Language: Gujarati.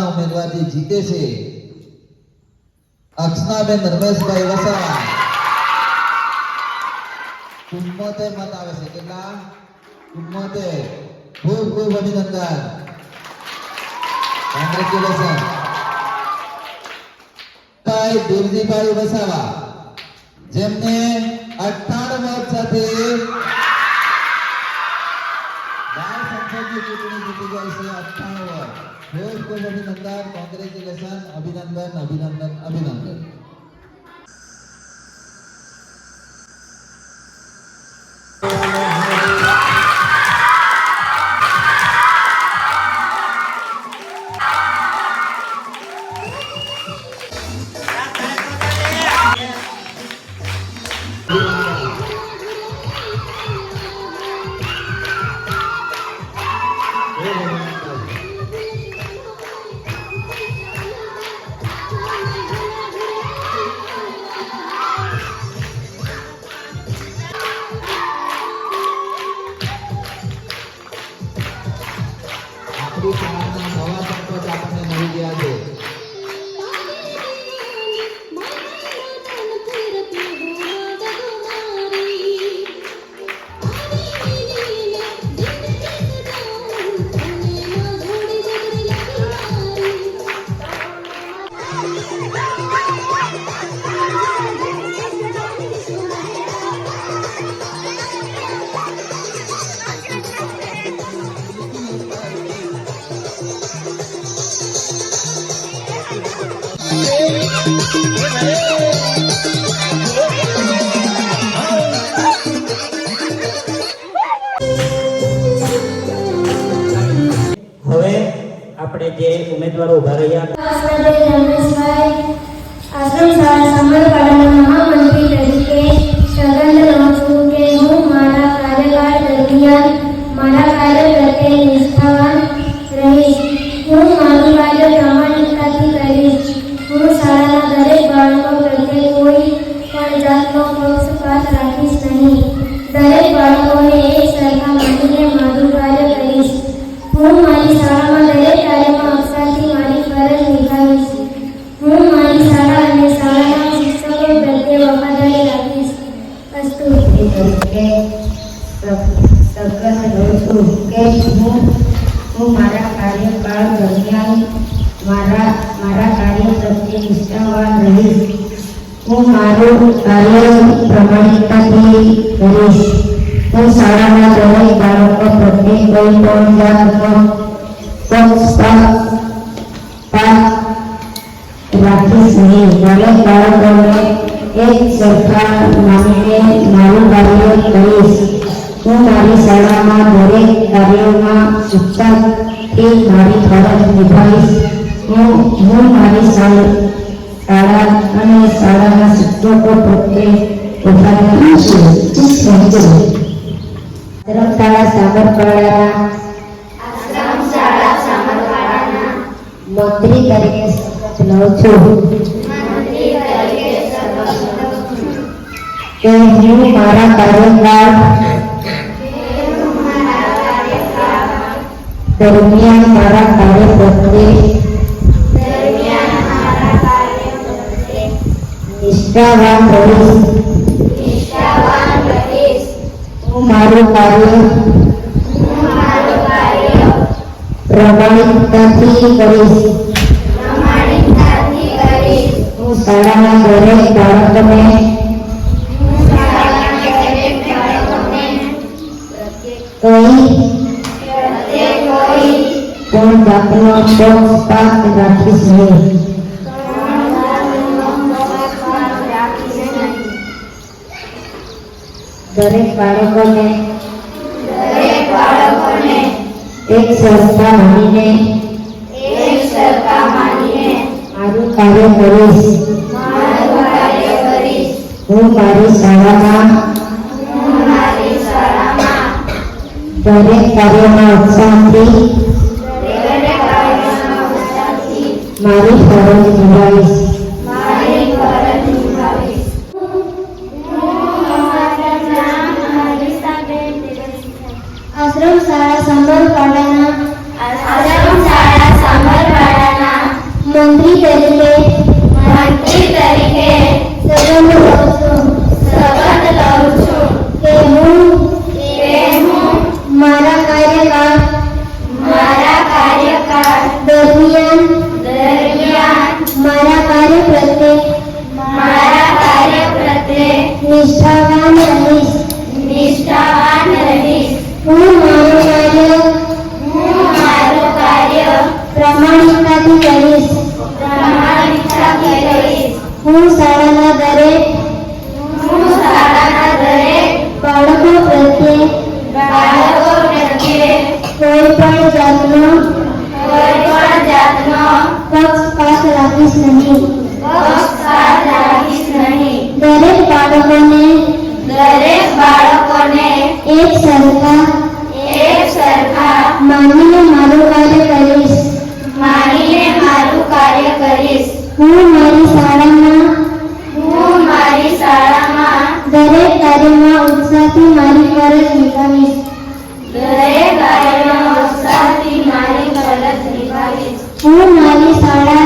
ઉમેદવારથી જીતે છે અક્ષનાબેન રમેશભાઈ વસાવા 74 મત આવે છે કેટલા 74 ખૂબ ખૂબ અભિનંદન કોંગ્રેચ્યુલેશન ભાઈ દેવજીભાઈ વસાવા જેમને 98 મત સાથે સંસદીય ચૂંટણી જીતી જાય છે 98 ખૂબ ખૂબ અભિનંદન કોંગ્રેચ્યુલેશન અભિનંદન અભિનંદન અભિનંદન નવા સંપર્ક આપણને મળી ગયા છે હવે આપણે જે ઉમેદવારો ઉભા રહ્યા રમેશભાઈ આશ્રમ શાળા સામરવાડાના મહામંત્રી તરીકે સગંધ લઉં છું કે હું મારા કાર્યકાળ દરમિયાન મારા કાર્ય પ્રત્યે નિષ્ઠાવાન રહીશ. હું મારું કાર્ય પ્રામાણિકતાથી કરીશ. હું શાળાના દરેક બાળકો પ્રત્યે કોઈ પણ જાતનો પક્ષપાત રાખીશ નહીં. દરેક બાળકોને એક સરખા માનીને મારું કાર્ય કરીશ. હું મારી શાળામાં દરેક કાર્યમાં અક્ષરથી મારી ફરજ નિભાવીશ. હું મારી શાળા અને શાળાના શિક્ષકો પ્રત્યે વફાદારી રાખીશ. અસ્તુ. હું મારા કાર્યકાળ દરમિયાન મારા કાર્ય પ્રત્યે નિષ્ઠાવાન રહીશ. હું મારું કાર્ય પ્રામાણિકતાથી કરીશ. હું શાળાના દરેક બાળકો પ્રત્યે કોઈ પણ જાતનો પક્ષપાત રાખીશ નહીં. દરેક બાળકોને એક સરખા માનીને મારું કાર્ય કરીશ. હું મારી શાળામાં દરેક કાર્યોમાં શિક્ષકથી મારી ફરજ નિભાવીશ. હું મારી શાળા અને શાળાના શિક્ષકો પ્રત્યે વફાદારી રાખીશ. આશ્રમ શાળા સામરવાડાના મંત્રી તરીકે શપથ લઉં છું કે હું મારા કાર્યકાળ દરમિયાન મારા કાર્ય પ્રત્યે નિષ્ઠાવાન રહીશ. હું મારું કાર્ય પ્રામાણિકતાથી કરીશ. હું શાળાના દરેક બાળકોને કોઈ પણ જાતનો પક્ષપાત રાખીશ નહીં. દરેક બાળકોને એક સરખા માનીને મારું કાર્ય કરીશ. હું મારી શાળામાં દરેક કાર્યમાં ઉત્સાહથી મારી ફરજ નિભાવીશ. આશ્રમ શાળા સામરવાડાના જાતનો પક્ષપાત રાખીશ નહીં. દરેક બાળકોને એક સરખા માનીને મારું કાર્ય કરીશ. હું મારી શાળામાં દરેક કાર્યમાં ઉત્સાહથી મારી ફરજ નિભાવીશ. હું મારી શાળા